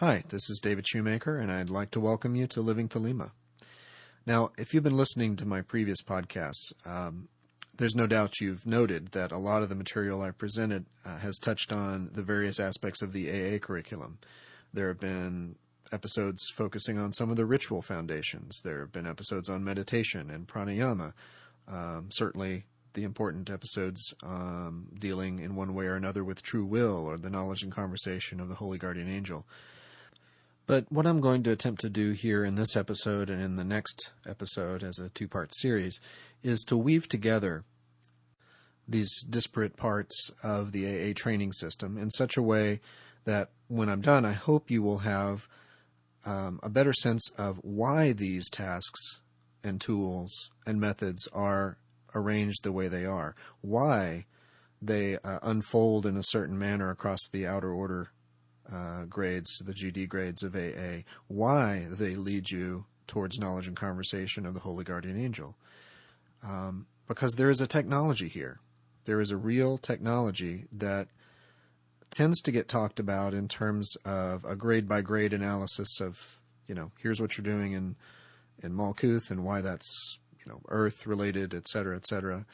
Hi, this is David Shoemaker, and I'd like to welcome you to Living Thelema. Now, if you've been listening to my previous podcasts, there's no doubt you've noted that a lot of the material I presented has touched on the various aspects of the AA curriculum. There have been episodes focusing on some of the ritual foundations. There have been episodes on meditation and pranayama. Certainly the important episodes dealing in one way or another with true will or the knowledge and conversation of the Holy Guardian Angel. But what I'm going to attempt to do here in this episode and in the next episode as a two-part series is to weave together these disparate parts of the AA training system in such a way that when I'm done, I hope you will have a better sense of why these tasks and tools and methods are arranged the way they are, why they unfold in a certain manner across the outer order grades, the GD grades of AA, why they lead you towards knowledge and conversation of the Holy Guardian Angel. Because there is a technology here. There is a real technology that tends to get talked about in terms of a grade-by-grade analysis of, here's what you're doing in Malkuth and why that's, Earth-related, et cetera, et cetera.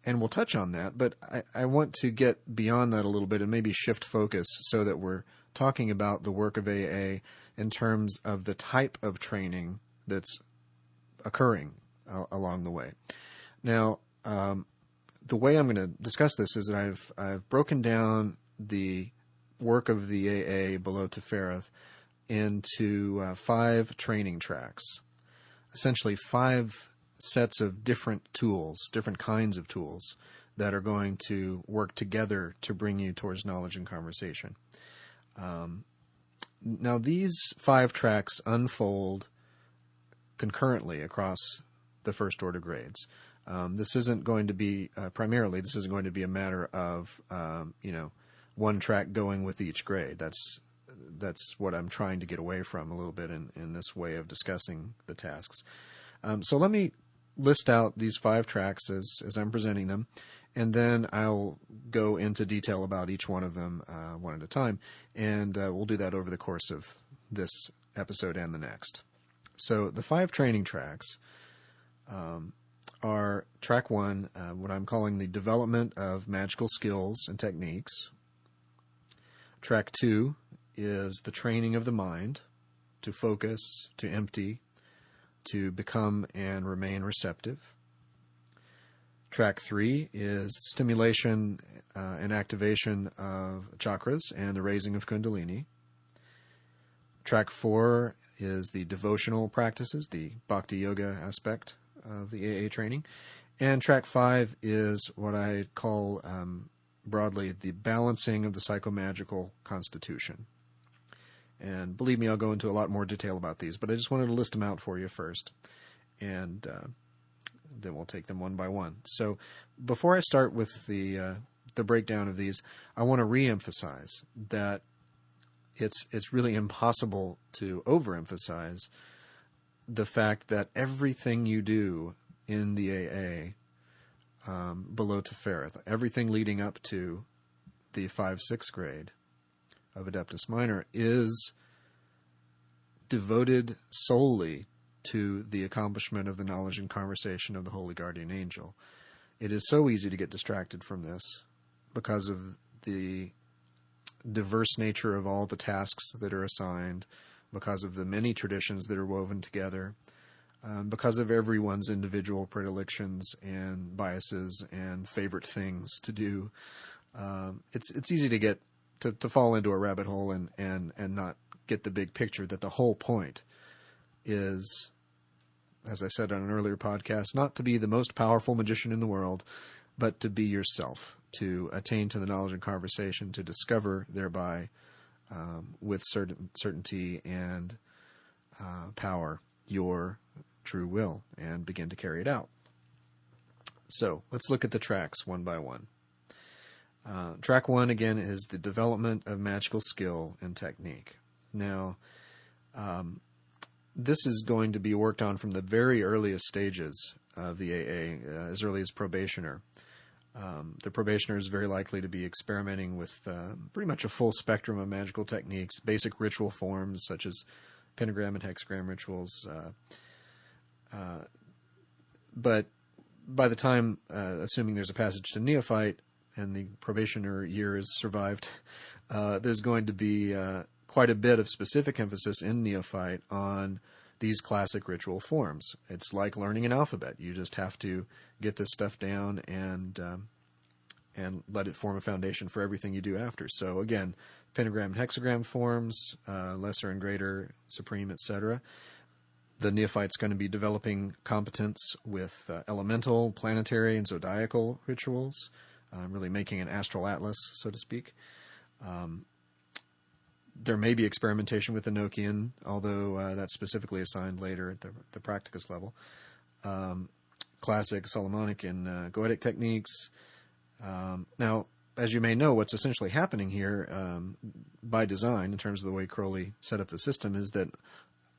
And we'll touch on that, but I want to get beyond that a little bit and maybe shift focus so that we're talking about the work of AA in terms of the type of training that's occurring along the way. Now, the way I'm going to discuss this is that I've broken down the work of the AA below Tefereth into 5 training tracks, essentially 5 sets of different tools, different kinds of tools that are going to work together to bring you towards knowledge and conversation. Now, these 5 tracks unfold concurrently across the first order grades. This isn't going to be, this isn't going to be a matter of, one track going with each grade. That's what I'm trying to get away from a little bit in this way of discussing the tasks. So let me list out these 5 tracks as I'm presenting them, and then I'll go into detail about each one of them one at a time, and we'll do that over the course of this episode and the next. So the 5 training tracks are track 1, what I'm calling the development of magical skills and techniques. Track 2 is the training of the mind to focus, to empty, to become and remain receptive. Track 3 is stimulation and activation of chakras and the raising of Kundalini. Track 4 is the devotional practices, the Bhakti Yoga aspect of the AA training. And track 5 is what I call broadly the balancing of the psychomagical constitution. And believe me, I'll go into a lot more detail about these, but I just wanted to list them out for you first, and then we'll take them one by one. So before I start with the breakdown of these, I want to reemphasize that it's really impossible to overemphasize the fact that everything you do in the AA below Tefereth, everything leading up to the 5-6 grade of Adeptus Minor, is devoted solely to the accomplishment of the knowledge and conversation of the Holy Guardian Angel. It is so easy to get distracted from this because of the diverse nature of all the tasks that are assigned, because of the many traditions that are woven together, because of everyone's individual predilections and biases and favorite things to do. It's easy to get to fall into a rabbit hole and not get the big picture that the whole point is, as I said on an earlier podcast, not to be the most powerful magician in the world, but to be yourself, to attain to the knowledge and conversation, to discover thereby with certainty and power your true will and begin to carry it out. So let's look at the tracks one by one. Track 1, again, is the development of magical skill and technique. Now, this is going to be worked on from the very earliest stages of the AA, as early as probationer. The probationer is very likely to be experimenting with pretty much a full spectrum of magical techniques, basic ritual forms such as pentagram and hexagram rituals. But by the time, assuming there's a passage to neophyte and the probationer year is survived, there's going to be quite a bit of specific emphasis in neophyte on these classic ritual forms. It's like learning an alphabet. You just have to get this stuff down and let it form a foundation for everything you do after. So again, pentagram and hexagram forms, lesser and greater, supreme, etc. The neophyte's going to be developing competence with elemental, planetary, and zodiacal rituals, really making an astral atlas, so to speak. There may be experimentation with Enochian, although that's specifically assigned later at the practicus level. Classic Solomonic and Goetic techniques. Now, as you may know, what's essentially happening here by design, in terms of the way Crowley set up the system, is that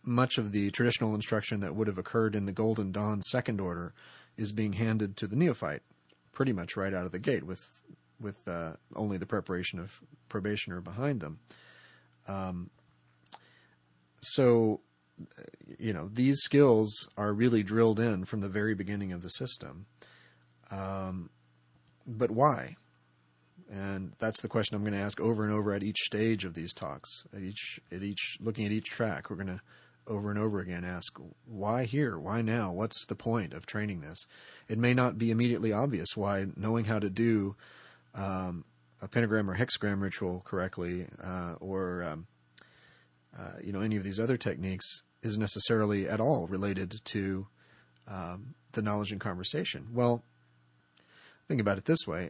much of the traditional instruction that would have occurred in the Golden Dawn Second Order is being handed to the neophyte pretty much right out of the gate, with only the preparation of probationer behind them. So, these skills are really drilled in from the very beginning of the system. But why? And that's the question I'm going to ask over and over at each stage of these talks. Looking at each track, we're going to over and over again ask, why here? Why now? What's the point of training this? It may not be immediately obvious why knowing how to do a pentagram or hexagram ritual correctly, or any of these other techniques is necessarily at all related to the knowledge and conversation. Well, think about it this way.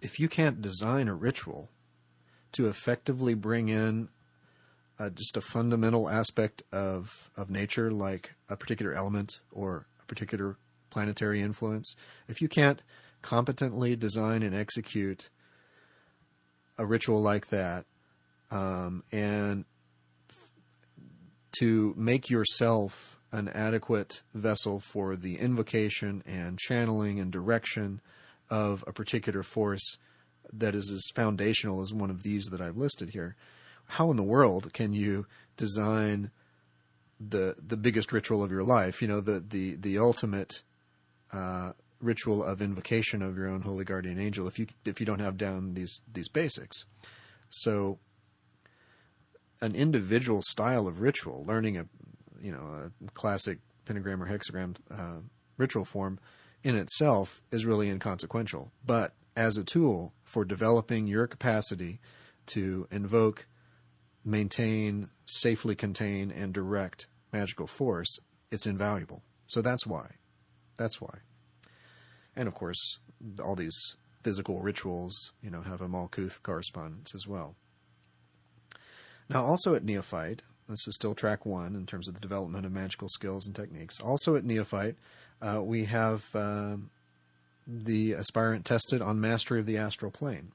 If you can't design a ritual to effectively bring in just a fundamental aspect of nature, like a particular element or a particular planetary influence, if you can't competently design and execute a ritual like that, and to make yourself an adequate vessel for the invocation and channeling and direction of a particular force that is as foundational as one of these that I've listed here, how in the world can you design the biggest ritual of your life, the ultimate ritual of invocation of your own holy guardian angel, if you don't have down these basics? So an individual style of ritual, learning a classic pentagram or hexagram ritual form in itself is really inconsequential. But as a tool for developing your capacity to invoke, maintain, safely contain, and direct magical force, it's invaluable. So that's why. And of course, all these physical rituals, have a Malkuth correspondence as well. Now, also at neophyte, this is still track 1 in terms of the development of magical skills and techniques. Also at neophyte, we have the aspirant tested on mastery of the astral plane.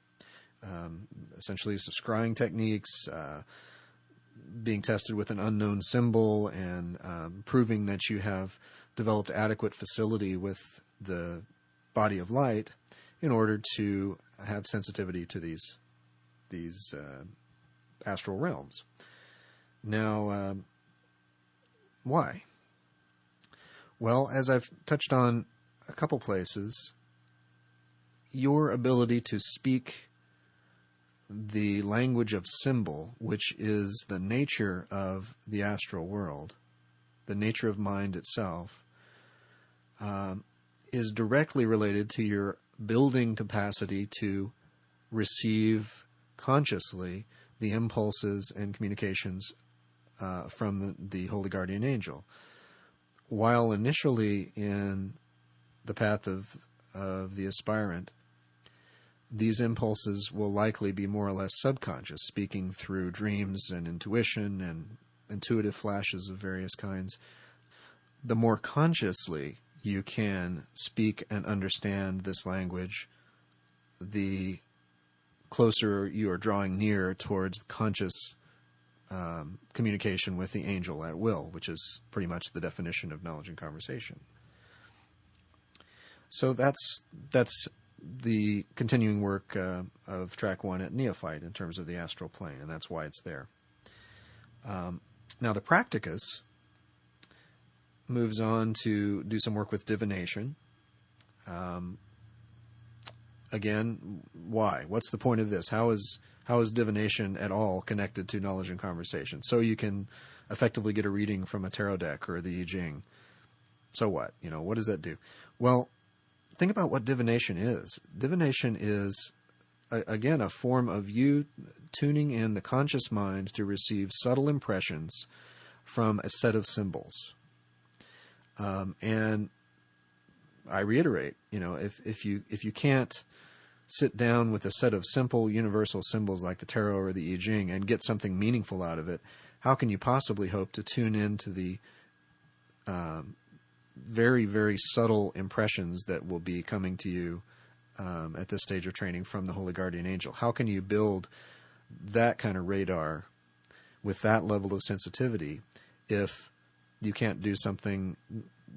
Essentially, some scrying techniques, being tested with an unknown symbol, and proving that you have developed adequate facility with the body of light in order to have sensitivity to these astral realms. Now, why? Well, as I've touched on a couple places, your ability to speak the language of symbol, which is the nature of the astral world, the nature of mind itself, is directly related to your building capacity to receive consciously the impulses and communications from the Holy Guardian Angel. While initially in the path of the aspirant, these impulses will likely be more or less subconscious, speaking through dreams and intuition and intuitive flashes of various kinds. The more consciously you can speak and understand this language, the closer you are drawing near towards conscious communication with the angel at will, which is pretty much the definition of knowledge and conversation. So that's the continuing work of track 1 at Neophyte in terms of the astral plane, and that's why it's there. Now the practicus moves on to do some work with divination. Again, why? What's the point of this? How is divination at all connected to knowledge and conversation? So you can effectively get a reading from a tarot deck or the I Ching. So what? What does that do? Well, think about what divination is. Divination is, again, a form of you tuning in the conscious mind to receive subtle impressions from a set of symbols. And I reiterate, if you can't sit down with a set of simple universal symbols like the tarot or the I Ching and get something meaningful out of it, how can you possibly hope to tune into the very, very subtle impressions that will be coming to you at this stage of training from the Holy Guardian Angel? How can you build that kind of radar with that level of sensitivity if you can't do something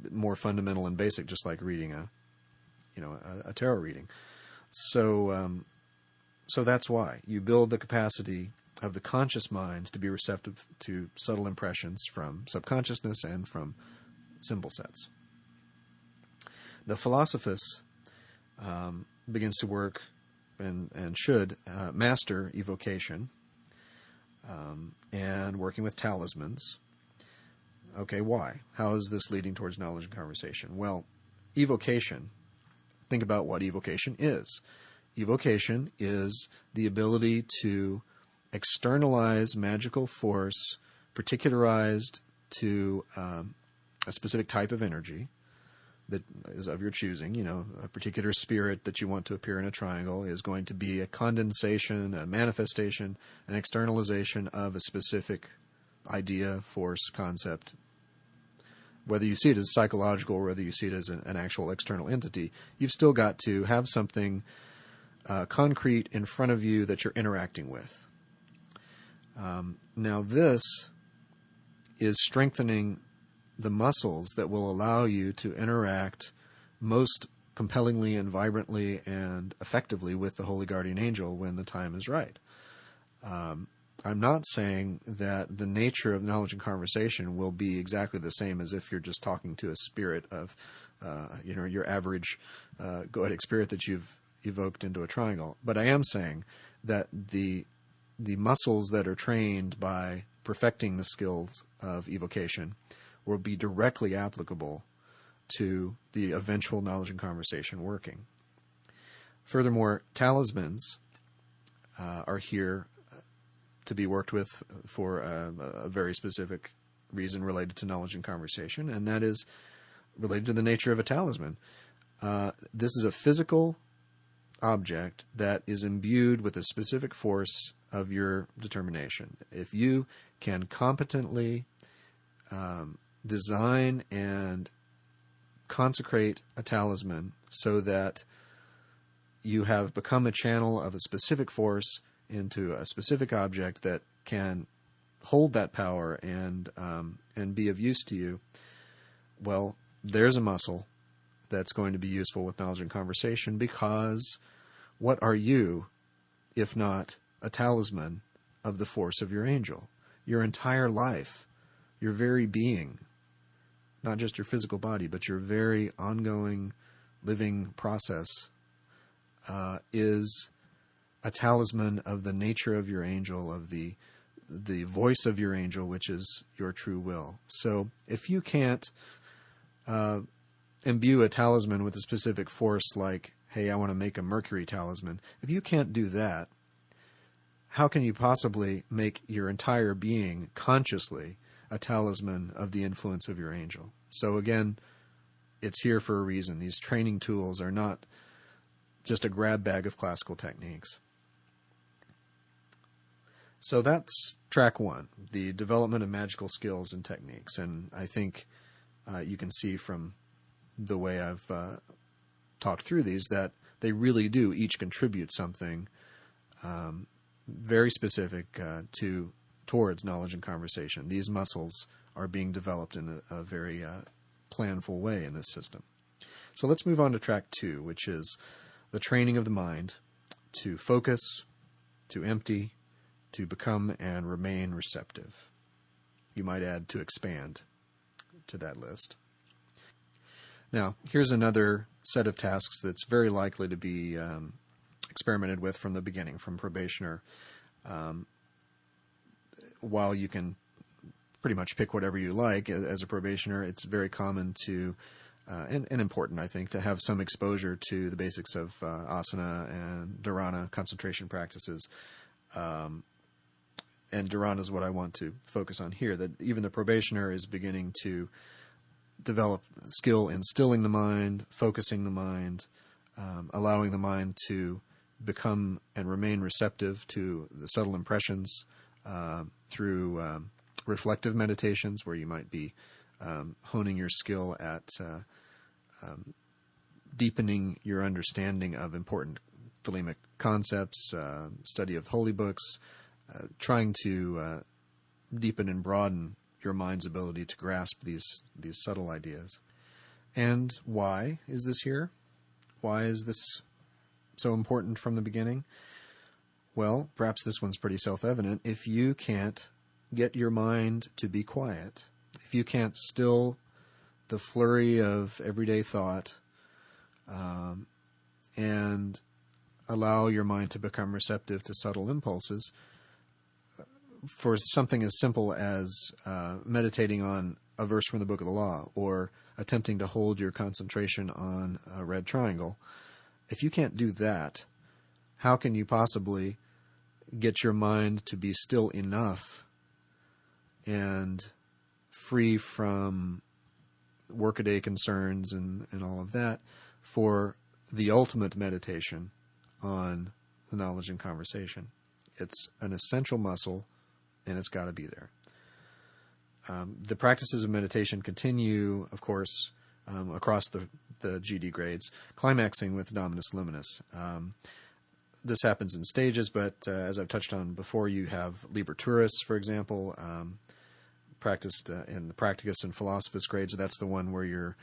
more fundamental and basic, just like reading a tarot reading? So that's why you build the capacity of the conscious mind to be receptive to subtle impressions from subconsciousness and from symbol sets. The Philosophus begins to work and should master evocation and working with talismans. Okay, why? How is this leading towards knowledge and conversation? Well, evocation, think about what evocation is. Evocation is the ability to externalize magical force particularized to a specific type of energy that is of your choosing. A particular spirit that you want to appear in a triangle is going to be a condensation, a manifestation, an externalization of a specific idea, force, concept. Whether you see it as psychological or whether you see it as an actual external entity, you've still got to have something concrete in front of you that you're interacting with. Now this is strengthening the muscles that will allow you to interact most compellingly and vibrantly and effectively with the Holy Guardian Angel when the time is right. I'm not saying that the nature of knowledge and conversation will be exactly the same as if you're just talking to a spirit of, your average goetic spirit that you've evoked into a triangle. But I am saying that the muscles that are trained by perfecting the skills of evocation will be directly applicable to the eventual knowledge and conversation working. Furthermore, talismans are here to be worked with for a very specific reason related to knowledge and conversation, and that is related to the nature of a talisman. This is a physical object that is imbued with a specific force of your determination. If you can competently design and consecrate a talisman so that you have become a channel of a specific force into a specific object that can hold that power and be of use to you, well, there's a muscle that's going to be useful with knowledge and conversation, because what are you if not a talisman of the force of your angel? Your entire life, your very being, not just your physical body, but your very ongoing living process is a talisman of the nature of your angel, of the voice of your angel, which is your true will. So if you can't imbue a talisman with a specific force, like, hey, I want to make a Mercury talisman, if you can't do that, how can you possibly make your entire being consciously a talisman of the influence of your angel? So again, it's here for a reason. These training tools are not just a grab bag of classical techniques. So that's track 1, the development of magical skills and techniques. And I think you can see from the way I've talked through these that they really do each contribute something very specific towards knowledge and conversation. These muscles are being developed in a very planful way in this system. So let's move on to track 2, which is the training of the mind to focus, to empty, to become and remain receptive. You might add to expand to that list. Now, here's another set of tasks that's very likely to be experimented with from the beginning, from probationer. While you can pretty much pick whatever you like as a probationer, it's very common to, and important, I think, to have some exposure to the basics of asana and dharana concentration practices. And dharana is what I want to focus on here, that even the probationer is beginning to develop skill in stilling the mind, focusing the mind, allowing the mind to become and remain receptive to the subtle impressions through reflective meditations, where you might be honing your skill at deepening your understanding of important Thelemic concepts, study of holy books, trying to deepen and broaden your mind's ability to grasp these subtle ideas. And why is this here? Why is this so important from the beginning? Well, perhaps this one's pretty self-evident. If you can't get your mind to be quiet, if you can't still the flurry of everyday thought and allow your mind to become receptive to subtle impulses, for something as simple as meditating on a verse from the Book of the Law or attempting to hold your concentration on a red triangle, if you can't do that, how can you possibly get your mind to be still enough and free from workaday concerns and all of that for the ultimate meditation on the knowledge and conversation? It's an essential muscle, and it's got to be there. The practices of meditation continue, of course, across the GD grades, climaxing with Dominus Luminous. This happens in stages, but as I've touched on before, you have Liber Turis, for example, practiced in the Practicus and Philosophus grades. That's the one where you're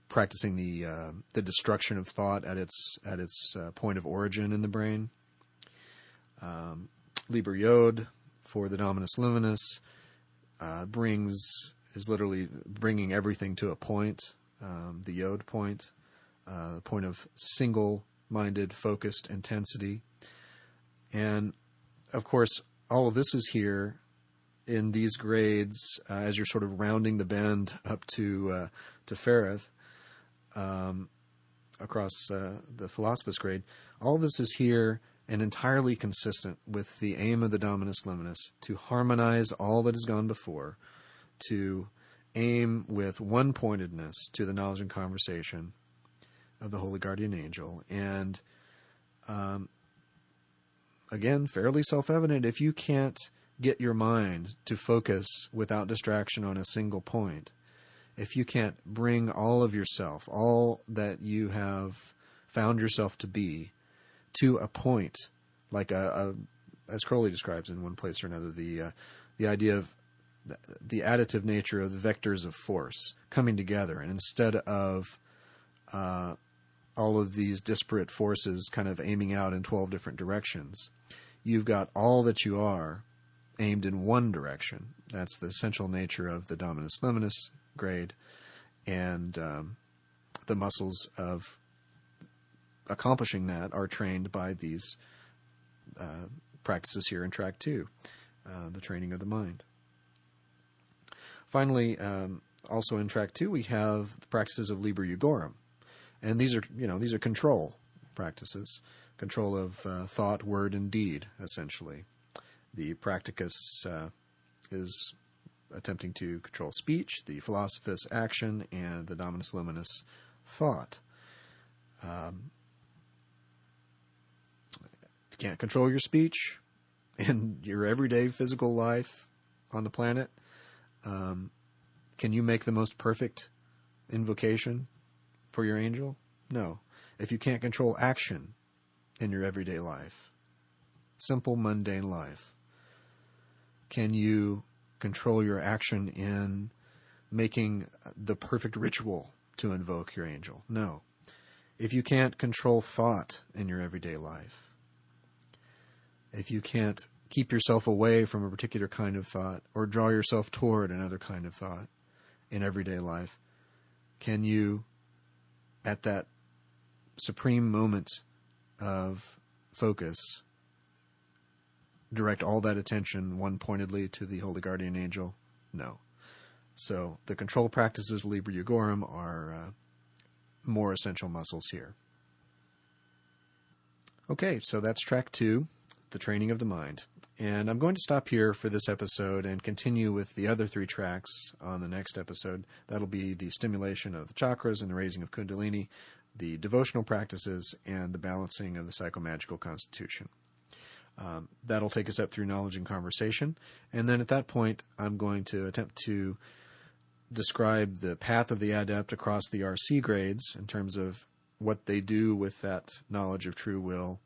practicing the destruction of thought at its point of origin in the brain. Liber Yod for the Dominus Luminous is literally bringing everything to a point, the Yod point, the point of single-minded, focused intensity. And, of course, all of this is here in these grades as you're sort of rounding the bend up to Ferreth across the Philosophus grade. All of this is here and entirely consistent with the aim of the Dominus Luminous, to harmonize all that has gone before, to aim with one-pointedness to the knowledge and conversation of the Holy Guardian Angel. And again, fairly self-evident, if you can't get your mind to focus without distraction on a single point, if you can't bring all of yourself, all that you have found yourself to be, to a point, like as Crowley describes in one place or another, the idea of the additive nature of the vectors of force coming together, and instead of all of these disparate forces kind of aiming out in 12 different directions, you've got all that you are aimed in one direction. That's the essential nature of the Dominus Luminous grade, and the muscles of accomplishing that are trained by these practices here in Track 2, the training of the mind. Finally, also in Track 2, we have the practices of Liber Jugorum, and these are control practices, control of thought, word, and deed, essentially. The Practicus is attempting to control speech, the Philosophus action, and the Dominus Luminous thought. If you can't control your speech in your everyday physical life on the planet, can you make the most perfect invocation for your angel? No. If you can't control action in your everyday life, simple, mundane life, can you control your action in making the perfect ritual to invoke your angel? No. if you can't control thought in your everyday life, if you can't keep yourself away from a particular kind of thought or draw yourself toward another kind of thought in everyday life, can you, at that supreme moment of focus, direct all that attention one-pointedly to the Holy Guardian Angel? No. So the control practices of Liber Jugorum are more essential muscles here. Okay, so that's track 2, the training of the mind. And I'm going to stop here for this episode and continue with the other 3 tracks on the next episode. That'll be the stimulation of the chakras and the raising of Kundalini, the devotional practices, and the balancing of the psychomagical constitution. That'll take us up through knowledge and conversation. And then at that point, I'm going to attempt to describe the path of the adept across the RC grades in terms of what they do with that knowledge of true will,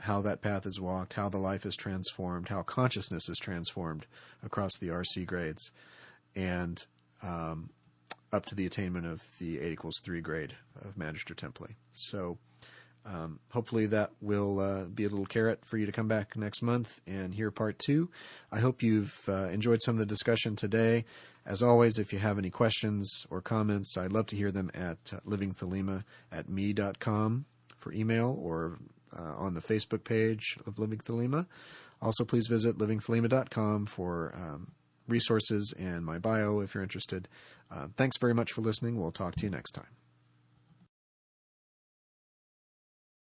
how that path is walked, how the life is transformed, how consciousness is transformed across the RC grades, and up to the attainment of the 8=3 grade of Magister Templi. So hopefully that will be a little carrot for you to come back next month and hear part 2. I hope you've enjoyed some of the discussion today. As always, if you have any questions or comments, I'd love to hear them at livingthelema@me.com for email, or on the Facebook page of Living Thelema. Also, please visit livingthelema.com for resources and my bio if you're interested. Thanks very much for listening. We'll talk to you next time.